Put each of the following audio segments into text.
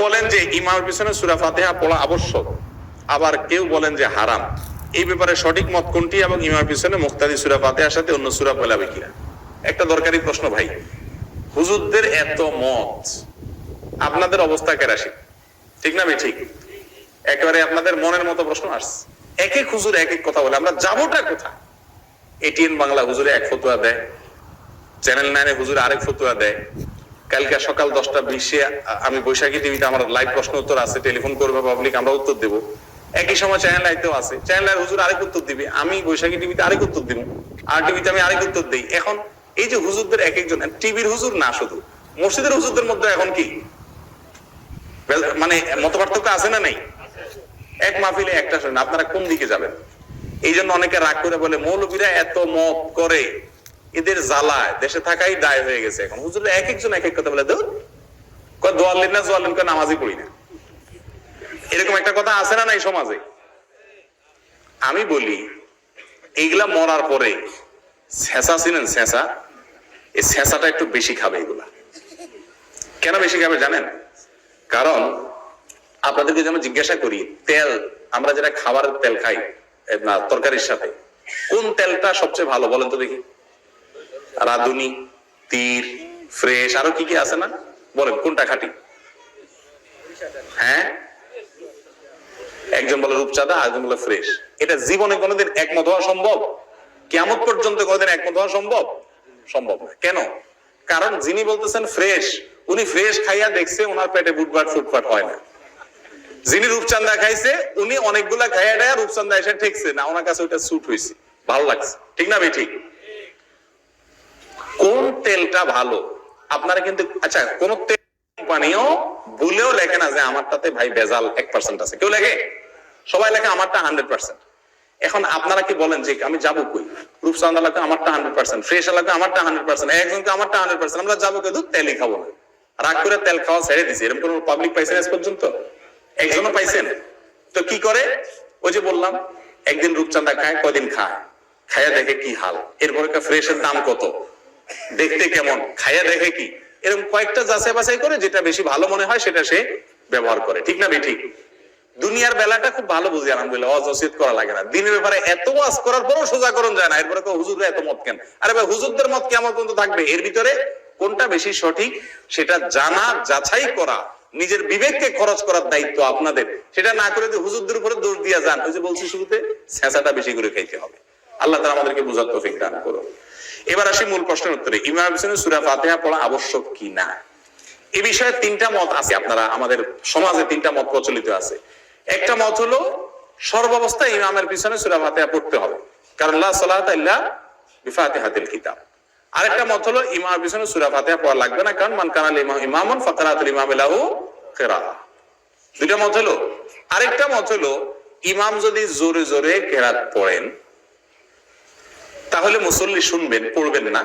বলেন যে ইমামের পিছনে সূরা ফাতিহা পড়া আবশ্যক, আবার কেউ বলেন যে হারাম। এই ব্যাপারে সঠিক মত কোনটি এবং ইমামের পিছনে মুক্তাদি সূরা ফাতিহার সাথে অন্য সূরা পড়াবে কিনা? একটা দরকারি প্রশ্ন ভাই। হুজুরদের এত মত, আপনাদের অবস্থা কেরাসি, ঠিক না? ঠিক একেবারে আপনাদের মনের মতো প্রশ্ন আসছে। এক এক হুজুর এক এক কথা বলে, আমরা যাবোটা কোথায়? এটিএন বাংলা হুজুরে এক ফতোয়া দেয়, চ্যানেল 9 হুজুর আরেক ফতোয়া দেয়। কালকে সকাল 10:20 আমি বৈশাখী টিভিতে আমার লাইভ প্রশ্ন উত্তর আছে, টেলিফোন করবে পাবলিক, আমরা উত্তর দেব। একই সময় চ্যানেল আইতেও আছে, চ্যানেল হুজুর আরেক উত্তর দিবে, আমি বৈশাখী টিভিতে আরেক উত্তর দিব, আর টিভিতে আমি আরেক উত্তর দেই। এখন এই যে হুজুরদের এক একজন, টিভির হুজুর না, শুধু মসজিদের হুজুরদের মধ্যে এখন কি মানে মত পার্থক্য আছে না নাই? এক মাহফিলে একটা শুনেন, আপনারা কোন দিকে যাবেন? এই জন্য অনেকে রাগ করে বলে মৌলবীরা এত মত করে, এদের জ্বালায় দেশে থাকাই দায় হয়ে গেছে। এখন হুজুর এক একজন এক এক কথা বলে, দোয়ালেন না জোয়ালেন, নামাজই পড়ি না, এরকম একটা কথা আছে না নাই সমাজে? আমি বলি এইগুলা মরার পরে ছেঁচা ছিলেন, ছেঁচা, এই ছেঁচাটা একটু বেশি খাবে। এগুলা কেন বেশি খাবে জানেন? কারণ আপনাদেরকে যেমন জিজ্ঞাসা করি, তেল আমরা যেটা খাবারের তেল খাই না তরকারির সাথে, কোন তেলটা সবচেয়ে ভালো বলেন তো দেখি? রাঁধুনি, তীর, ফ্রেশ, আরো কি কি আছে না? বলেন কোনটা খাঁটি? হ্যাঁ, একজন বলে রূপচাঁদা, আরেকজন বলে ফ্রেশ। এটা জীবনে কোনোদিন একমত হওয়া সম্ভব? কিয়ামত পর্যন্ত কোনোদিন একমত হওয়া সম্ভব? সম্ভব না। কেন? কারণ যিনি বলতেছেন ফ্রেশ, উনি ফ্রেশ খাইয়া দেখছে ওনার পেটে বুটবাট ফুটফাট হয় না। যিনি রূপচাঁদা খাইছে উনি অনেকগুলা খাইয়া দেয়া রূপচাঁদা এসে ঠেকছে না, ওনার কাছে ওইটা স্যুট হয়েছে, ভালো লাগছে, ঠিক না ভাই? ঠিক। কোন তেলটা ভালো আপনারা কিন্তু, আচ্ছা কোন তেল কোম্পানিও ভুলেও লেখে না যে আমারটাতে ভাই ভেজাল 1% আছে, কেউ লেখে? সবাই লেখে আমারটা 100%। এখন আপনারা কি বলেন যে আমি যাবো কই? রূপচাঁদা লাগবে আমারটা 100%, ফ্রেশ লাগবে আমারটা 100%, একজনকে আমারটা 100%, আমরা যাবো কিন্তু তেলই খাবো না। রাগ করে তেল খাওয়া ছেড়ে দিছি। এরকম কোন পাবলিক পাইছেন আজ পর্যন্ত? একজনও পাইছেন? তো কি করে? ওই যে বললাম, একদিন রূপচাঁদা খায়, কয়দিন খায়, খাইয়া দেখে কি হাল, এরপরে ফ্রেশের দাম কত, দেখতে কেমন, খাইয়া দেখে কি, এরকম কয়েকটা যাচাই বাছাই করে যেটা বেশি ভালো মনে হয় সেটা সে ব্যবহার করে, ঠিক না ভাই? ঠিক। দুনিয়ার বেলাটা খুব ভালো বুঝি, আলহামদুলিল্লাহ, ওয়াজ করা লাগে না। দিনের ব্যাপারে এত ওয়াজ করার পরও সোজা করণ যায় না, এরপরে হুজুররা এত মত কেন? আরে ভাই, হুজুরদের মত কেমন পর্যন্ত থাকবে? এর ভিতরে কোনটা বেশি সঠিক সেটা জানা, যাচাই করা, নিজের বিবেককে খরচ করার দায়িত্ব আপনাদের। সেটা না করে হুজুরদের উপরে দোষ দিয়া যান, ওই যে বলছি শুরুতে, ছেঁচাটা বেশি করে খাইতে হবে। আল্লাহ তাআলা আমাদেরকে বুঝার তৌফিক দান করুন। এবার আসি মূল প্রশ্নের উত্তরে, ইমামের পিছনে সূরা ফাতিহা পড়া আবশ্যক কি না? এই বিষয়ে 3টা মত আছে। আপনারা আমাদের সমাজে 3টা মত প্রচলিত আছে। একটা মত হলো সর্বাবস্থায় ইমামের পিছনে সূরা ফাতিহা পড়তে হবে, কারণ লা সালাতা ইল্লা বিফাতিহাতিল কিতাব। আরেকটা মত হলো ইমামের পিছনে সূরা ফাতিহা পড়া লাগবে না, কারণ মান কানা ইমামান ফাকারাতুল ইমামি লাহু কিরাআহ। দুইটা মত হলো। আরেকটা মত হলো ইমাম যদি জোরে জোরে কিরাত পড়েন তাহলে মুসল্লি শুনবেন, পড়বেন না।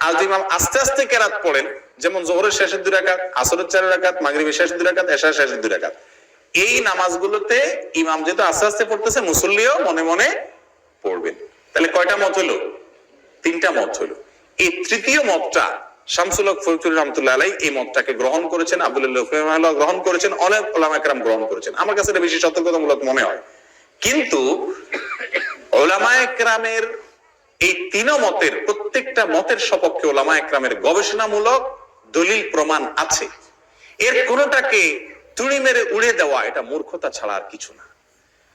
আর যদি ইমাম আস্তে আস্তে কিরাত পড়েন, যেমন যোহরের শেষের 2 রাকাত, আসরের 4 রাকাত, মাগরিবের শেষের 2 রাকাত, এশার শেষের 2 রাকাত, এই নামাজগুলোতে ইমাম যেহেতু আস্তে আস্তে পড়তেছে, মুসল্লিও মনে মনে পড়বেন। তাহলে কয়টা মত হলো? 3টা মত হলো। এই তৃতীয় মতটা শামসুল হক ফরিদপুর রাহমাতুল্লাহ আলাইহি এই মতটাকে গ্রহণ করেছেন, আব্দুল্লাহ রাহিমাহুল্লাহ গ্রহণ করেছেন, অনেক উলামা কেরাম গ্রহণ করেছেন। আমার কাছে এটা বেশি সতর্কতামূলক মনে হয়। কিন্তু উলামা কেরামের এই 3 মতের প্রত্যেকটা মতের সপক্ষে উলামা কেরামের গবেষণামূলক দলিল প্রমাণ আছে। এর কোনটাকে তুড়ি মেরে উড়ে দেওয়া এটা মূর্খতা ছাড়া আর কিছু না।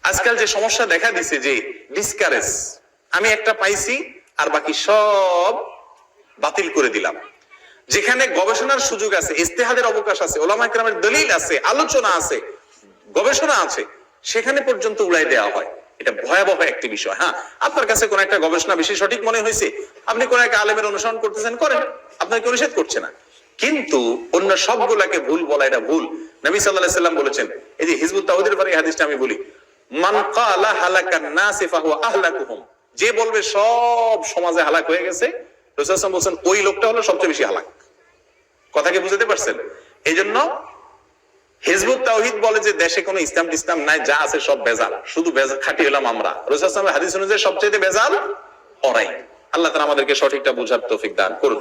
আজকাল যে সমস্যা দেখা দিছে যে ডিসকারেজ, আমি একটা পাইছি আর বাকি সব বাতিল করে দিলাম। যেখানে গবেষণার সুযোগ আছে, ইজতিহাদের অবকাশ আছে, উলামা কেরামের দলিল আছে, আলোচনা আছে, গবেষণা আছে, সেখানে পর্যন্ত উড়াই দেওয়া হয়। এটা ভয়াবহ একটি বিষয়। হ্যাঁ, আপনার কাছে কোন একটা গবেষণা বেশি সঠিক মনে হয়েছে, আপনি কোন একটা আলেমের অনুসরণ করতেছেন, করেন, আপনাকে নিষেধ করছে না। কিন্তু অন্য সবগুলাকে ভুল বলা এটা ভুল। নবী সাল্লাল্লাহু আলাইহি ওয়াসাল্লাম বলেছেন, এই যে হিজবুত তাওহীদের পরে হাদিসটা আমি বলি, মান ক্বালা হালাকান নাস ফাহুয়া আহলাকুহুম, যে বলবে সব সমাজে হালাক হয়ে গেছে, রাসূল সাল্লাল্লাহু আলাইহি ওয়াসাল্লাম বলেন ওই লোকটা হলো সবচেয়ে বেশি হালাক। কথা কি বুঝতে পারছেন? এইজন্য হিজবুত তাওহীদ বলে যে দেশে কোনো ইসলাম নাই, যা আছে সব ভেজাল, শুধু ভেজাল খাঁটি হলাম আমরা। রাসূল সাল্লাল্লাহু আলাইহি ওয়াসাল্লামের হাদিস অনুযায়ী সবচেয়ে ভেজাল ওরাই। আল্লাহ তাআলা আমাদেরকে সঠিকটা বুঝার তৌফিক দান করুন।